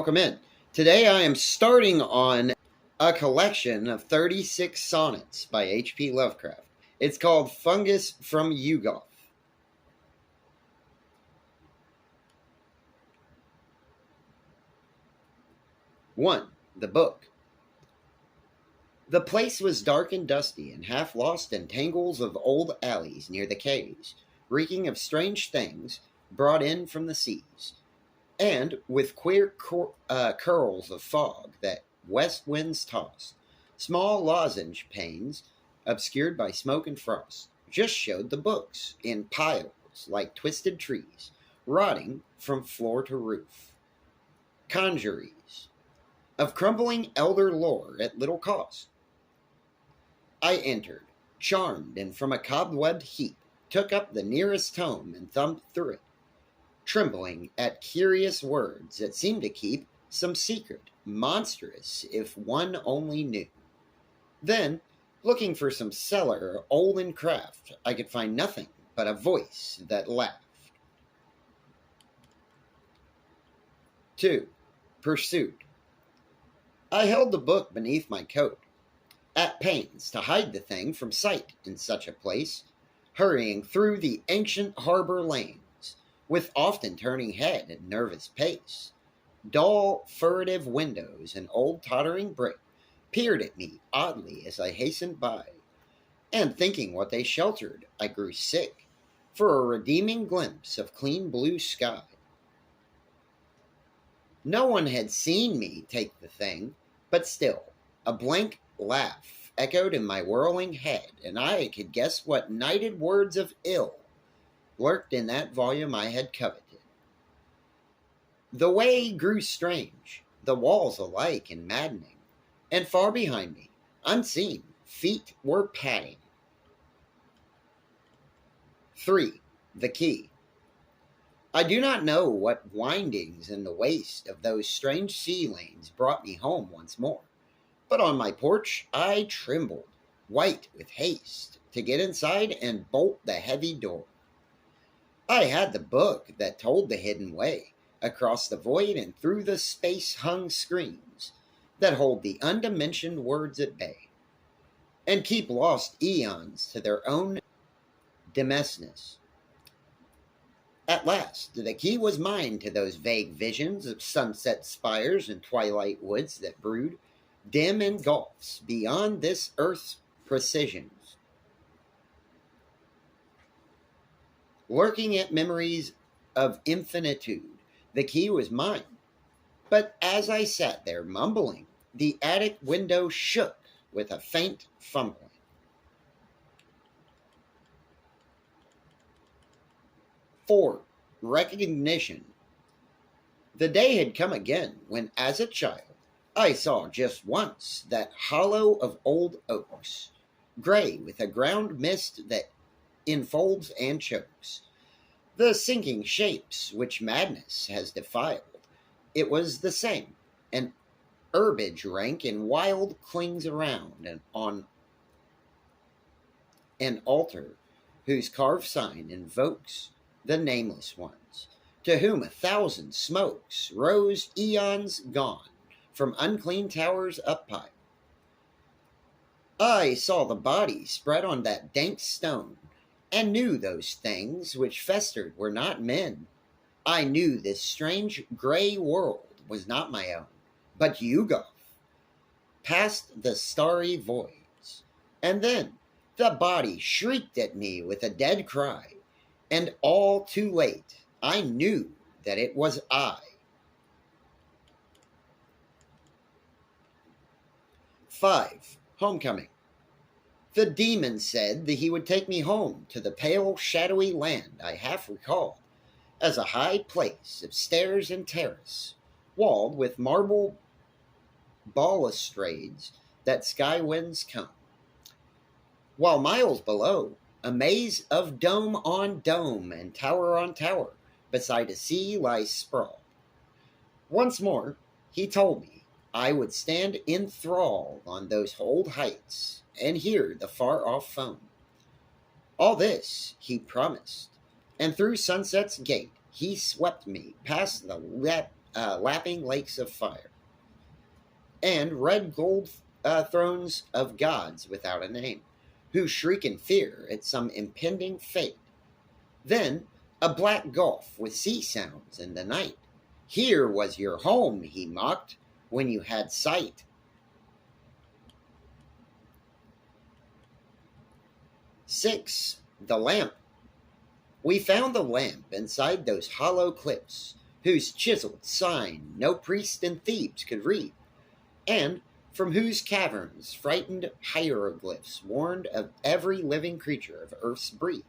welcome in. Today I am starting on a collection of 36 sonnets by H.P. Lovecraft. It's called Fungus from Yuggoth. One, the book. The place was dark and dusty, and half lost in tangles of old alleys near the caves, reeking of strange things brought in from the seas, and with queer curls of fog that west winds tossed. Small lozenge panes, obscured by smoke and frost, just showed the books in piles like twisted trees, rotting from floor to roof. Conjuries of crumbling elder lore at little cost. I entered, charmed, and from a cobwebbed heap took up the nearest tome and thumbed through it, trembling at curious words that seemed to keep some secret, monstrous if one only knew. Then, looking for some cellar old in craft, I could find nothing but a voice that laughed. 2. Pursuit. I held the book beneath my coat, at pains to hide the thing from sight in such a place, hurrying through the ancient harbor lanes, with often turning head and nervous pace. Dull, furtive windows and old tottering brick peered at me oddly as I hastened by, and thinking what they sheltered, I grew sick for a redeeming glimpse of clean blue sky. No one had seen me take the thing, but still, a blank laugh echoed in my whirling head, and I could guess what nighted words of ill lurked in that volume I had coveted. The way grew strange, the walls alike and maddening, and far behind me, unseen, feet were padding. 3. The key. I do not know what windings in the waste of those strange sea lanes brought me home once more, but on my porch I trembled, white with haste, to get inside and bolt the heavy door. I had the book that told the hidden way, across the void and through the space-hung screens that hold the undimensioned words at bay, and keep lost eons to their own demesness. At last, the key was mine to those vague visions of sunset spires and twilight woods that brood, dim in gulfs beyond this earth's precisions, lurking at memories of infinitude. The key was mine, but as I sat there mumbling, the attic window shook with a faint fumbling. 4. Recognition. The day had come again when, as a child, I saw just once that hollow of old oaks, gray with a ground mist that enfolds and chokes the sinking shapes which madness has defiled. It was the same, and herbage rank and wild clings around, and on an altar whose carved sign invokes the nameless ones, to whom 1,000 smokes rose eons gone from unclean towers uppiled. I saw the body spread on that dank stone, and knew those things which festered were not men. I knew this strange grey world was not my own, but Yuggoth, past the starry voids. And then the body shrieked at me with a dead cry, and all too late I knew that it was I. 5. Homecoming. The demon said that he would take me home to the pale, shadowy land I half recalled as a high place of stairs and terrace, walled with marble balustrades that sky winds comb, while miles below, a maze of dome on dome and tower on tower beside a sea lies sprawled. Once more, he told me I would stand enthralled on those old heights and hear the far-off foam. All this he promised, and through sunset's gate he swept me past the lapping lakes of fire, and red gold thrones of gods without a name, who shriek in fear at some impending fate. Then a black gulf with sea sounds in the night. Here was your home, he mocked, when you had sight. 6. The lamp. We found the lamp inside those hollow cliffs, whose chiseled sign no priest in Thebes could read, and from whose caverns frightened hieroglyphs warned of every living creature of earth's breed.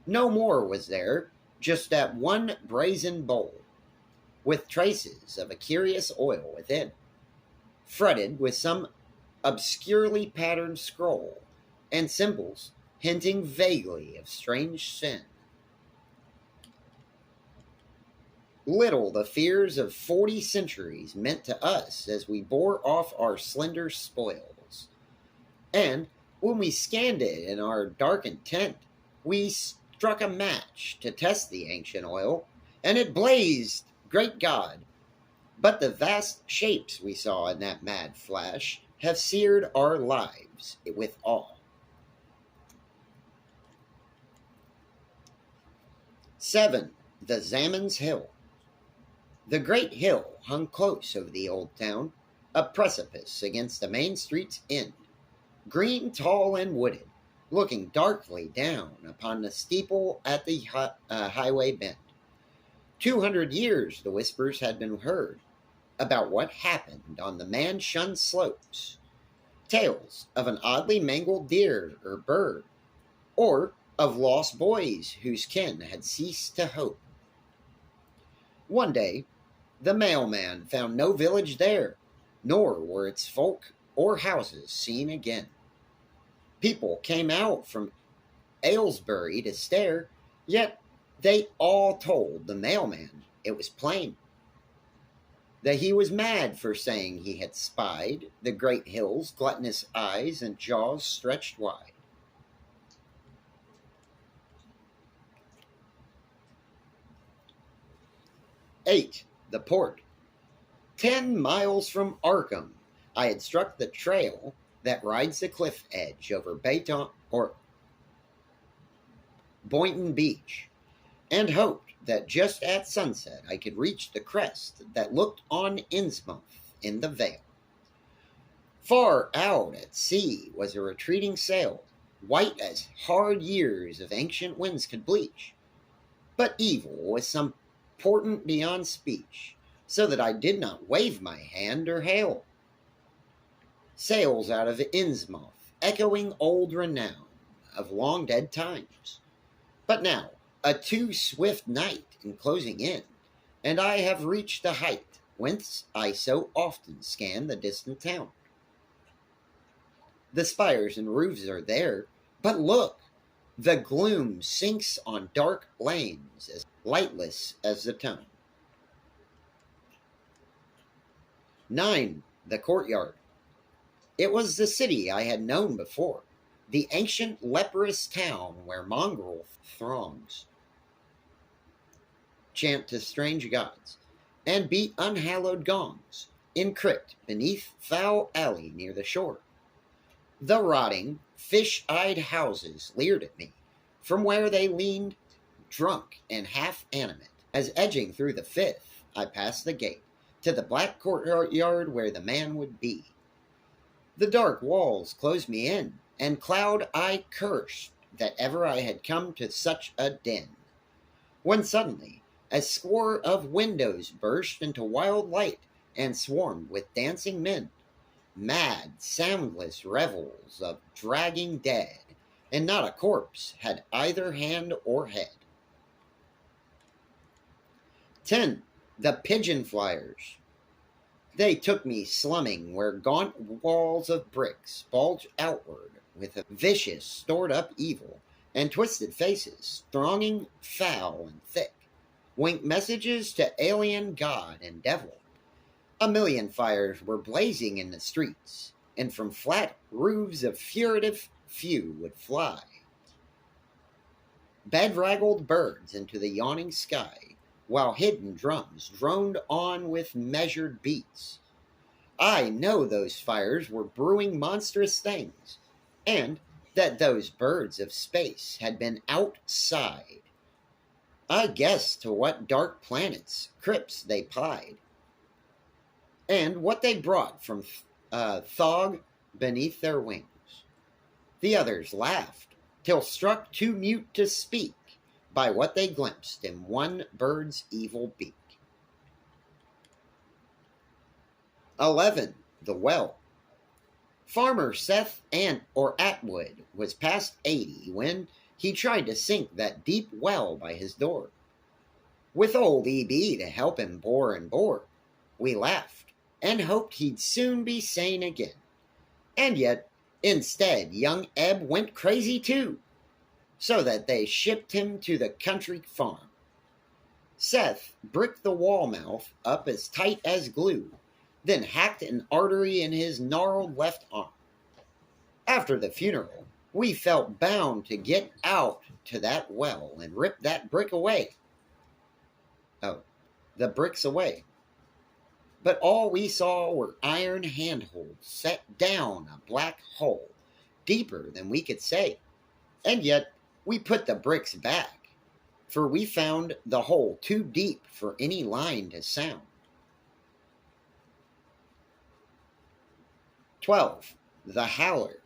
No more was there, just that one brazen bowl, with traces of a curious oil within, fretted with some obscurely patterned scroll, and symbols hinting vaguely of strange sin. Little the fears of 40 centuries meant to us as we bore off our slender spoils. And when we scanned it in our darkened tent, we struck a match to test the ancient oil, and it blazed, great God! But the vast shapes we saw in that mad flash have seared our lives with awe. 7. The Zamon's Hill. The great hill hung close over the old town, a precipice against the main street's end, green, tall, and wooded, looking darkly down upon the steeple at the highway bend. 200 years, the whispers had been heard, about what happened on the man-shunned slopes. Tales of an oddly mangled deer or bird, or of lost boys whose kin had ceased to hope. One day, the mailman found no village there, nor were its folk or houses seen again. People came out from Aylesbury to stare, yet they all told the mailman it was plain that he was mad for saying he had spied the great hill's gluttonous eyes and jaws stretched wide. Eight, the port. 10 miles from Arkham, I had struck the trail that rides the cliff edge over Boynton Beach, and hoped that just at sunset I could reach the crest that looked on Innsmouth in the Vale. Far out at sea was a retreating sail, white as hard years of ancient winds could bleach, but evil was some portent beyond speech, so that I did not wave my hand or hail. Sails out of Innsmouth, echoing old renown of long dead times. But now, a too swift night enclosing in, and I have reached the height whence I so often scan the distant town. The spires and roofs are there, but look, the gloom sinks on dark lanes as lightless as the town. 9. The courtyard. It was the city I had known before, the ancient leprous town where mongrel throngs chant to strange gods, and beat unhallowed gongs, in crypt beneath foul alley near the shore. The rotting, fish-eyed houses leered at me, from where they leaned, drunk and half-animate, as edging through the fifth, I passed the gate, to the black courtyard where the man would be. The dark walls closed me in, and cloud I cursed that ever I had come to such a den, when suddenly a score of windows burst into wild light and swarmed with dancing men, mad, soundless revels of dragging dead, and not a corpse had either hand or head. 10. The pigeon flyers. They took me slumming where gaunt walls of bricks bulged outward with a vicious, stored-up evil, and twisted faces, thronging foul and thick, winked messages to alien god and devil. A million fires were blazing in the streets, and from flat roofs of furtive few would fly bedraggled birds into the yawning sky, while hidden drums droned on with measured beats. I know those fires were brewing monstrous things, and that those birds of space had been outside. I guessed to what dark planets, crypts they plied, and what they brought from Thog beneath their wings. The others laughed, till struck too mute to speak by what they glimpsed in one bird's evil beak. 11. The Well. Farmer Seth Atwood was past 80 when he tried to sink that deep well by his door. With old E.B. to help him bore and bore, we laughed and hoped he'd soon be sane again. And yet, instead, young Eb went crazy too, so that they shipped him to the country farm. Seth bricked the wall mouth up as tight as glue, then hacked an artery in his gnarled left arm. After the funeral, we felt bound to get out to that well and rip that brick away. The bricks away. But all we saw were iron handholds set down a black hole, deeper than we could say. And yet we put the bricks back, for we found the hole too deep for any line to sound. 12. The Howler.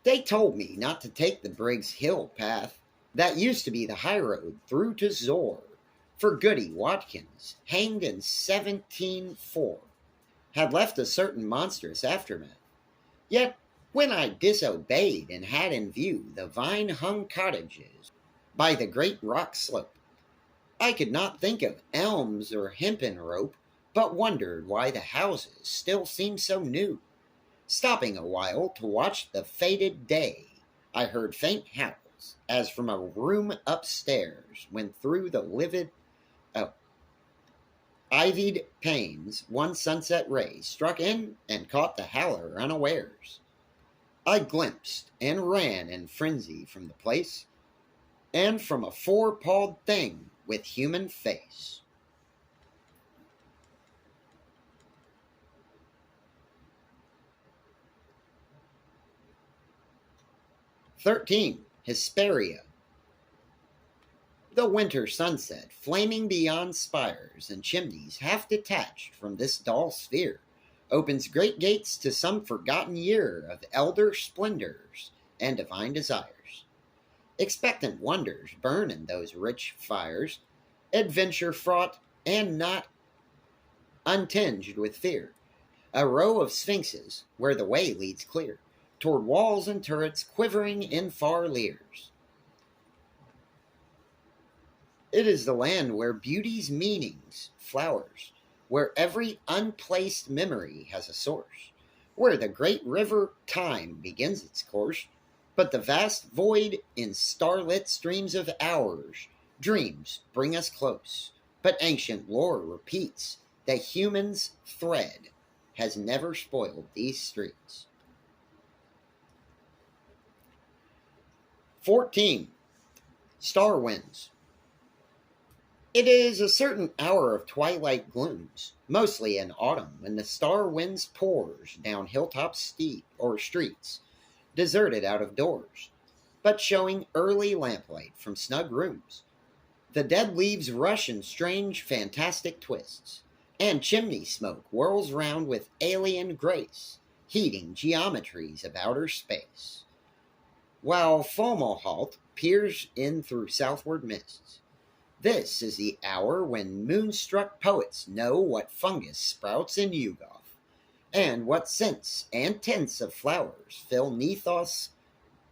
They told me not to take the Briggs Hill path. That used to be the high road through to Zor, for Goody Watkins, hanged in 1704, had left a certain monstrous aftermath. Yet, when I disobeyed and had in view the vine-hung cottages by the great rock slope, I could not think of elms or hempen rope, but wondered why the houses still seemed so new. Stopping a while to watch the faded day, I heard faint howls, as from a room upstairs, when through the livid ivied panes one sunset ray struck in and caught the howler unawares. I glimpsed and ran in frenzy from the place, and from a four-pawed thing with human face. 13. Hesperia. The winter sunset, flaming beyond spires and chimneys half detached from this dull sphere, opens great gates to some forgotten year of elder splendors and divine desires. Expectant wonders burn in those rich fires, adventure fraught and not untinged with fear. A row of sphinxes, where the way leads clear, toward walls and turrets quivering in far leers. It is the land where beauty's meanings flowers, where every unplaced memory has a source, where the great river time begins its course, but the vast void in starlit streams of hours, dreams bring us close, but ancient lore repeats that human's thread has never spoiled these streets. 14. Star Winds. It is a certain hour of twilight glooms, mostly in autumn, when the star winds pours down hilltop steep or streets, deserted out of doors, but showing early lamplight from snug rooms. The dead leaves rush in strange, fantastic twists, and chimney smoke whirls round with alien grace, heating geometries of outer space, while Fomalhaut peers in through southward mists. This is the hour when moonstruck poets know what fungus sprouts in Yuggoth, and what scents and tints of flowers fill Nethos'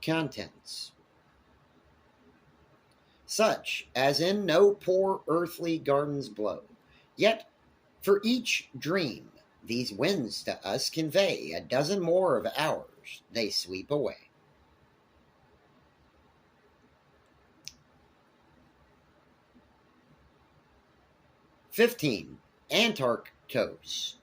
contents, such as in no poor earthly gardens blow. Yet, for each dream, these winds to us convey a dozen more of hours they sweep away. 15. Antarctos.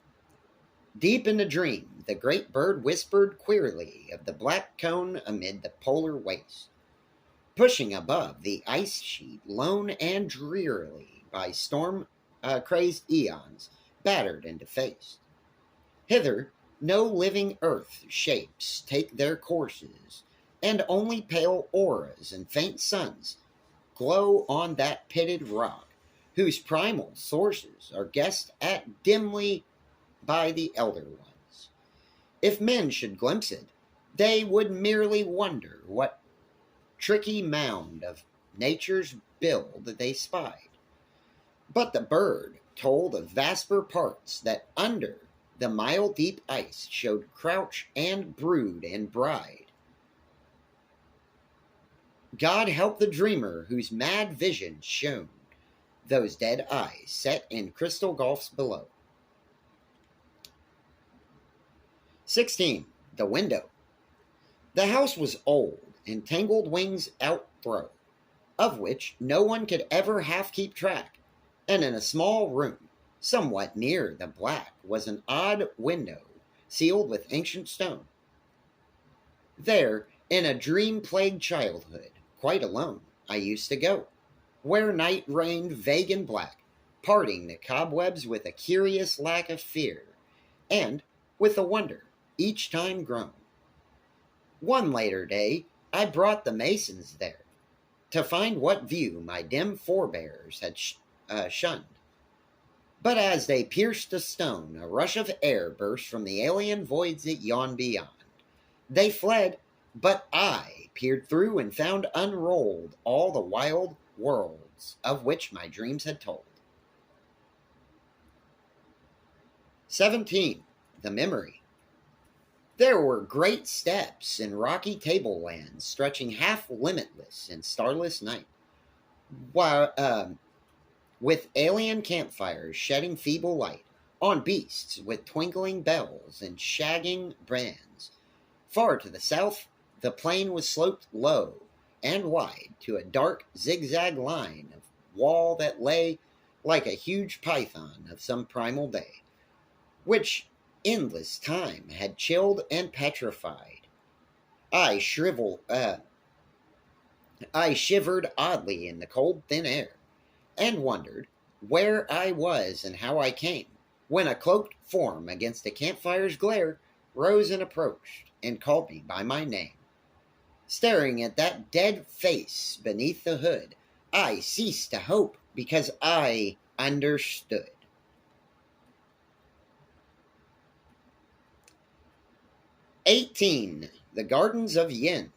Deep in a dream, the great bird whispered queerly of the black cone amid the polar waste. pushing above the ice sheet, lone and drearily by storm crazed eons, battered and defaced. Hither no living earth shapes take their courses, and only pale auras and faint suns glow on that pitted rock, whose primal sources are guessed at dimly by the elder ones. If men should glimpse it, they would merely wonder what tricky mound of nature's build they spied. But the bird told of vasper parts that under the mile deep ice showed crouch and brood and bride. God help the dreamer whose mad vision shone those dead eyes set in crystal gulfs below. 16. The window. The house was old, and tangled wings outthrow, of which no one could ever half keep track, and in a small room, somewhat near the black, was an odd window sealed with ancient stone. There, in a dream-plagued childhood, quite alone, I used to go, where night reigned vague and black, parting the cobwebs with a curious lack of fear, and with a wonder each time grown. One later day, I brought the masons there, to find what view my dim forebears had shunned. But as they pierced the stone, a rush of air burst from the alien voids that yawned beyond. They fled, but I peered through and found unrolled all the wild worlds of which my dreams had told. 17. The memory. There were great steppes and rocky tablelands stretching half limitless in starless night, while, with alien campfires shedding feeble light on beasts with twinkling bells and shagging brands. Far to the south, the plain was sloped low and wide to a dark zigzag line of wall that lay like a huge python of some primal day, which endless time had chilled and petrified. I shivered oddly in the cold thin air, and wondered where I was and how I came, when a cloaked form against a campfire's glare rose and approached, and called me by my name. Staring at that dead face beneath the hood, I ceased to hope because I understood. 18. The Gardens of Yin.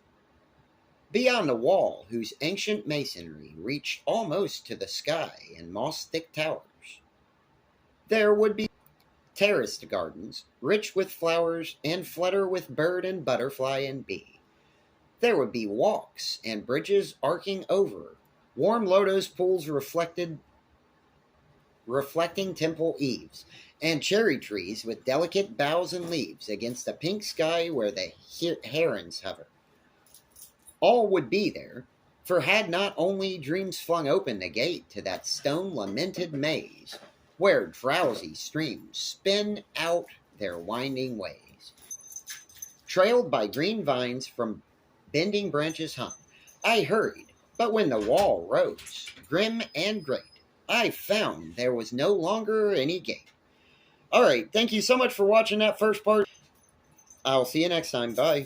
Beyond a wall whose ancient masonry reached almost to the sky in moss-thick towers, there would be terraced gardens, rich with flowers and flutter with bird and butterfly and bee. There would be walks and bridges arcing over, warm lotus pools reflecting temple eaves, and cherry trees with delicate boughs and leaves against a pink sky where the herons hover. All would be there, for had not only dreams flung open the gate to that stone-lamented maze, where drowsy streams spin out their winding ways. Trailed by green vines from bending branches hung, I hurried, but when the wall rose, grim and great, I found there was no longer any gate. All right, thank you so much for watching that first part. I'll see you next time. Bye.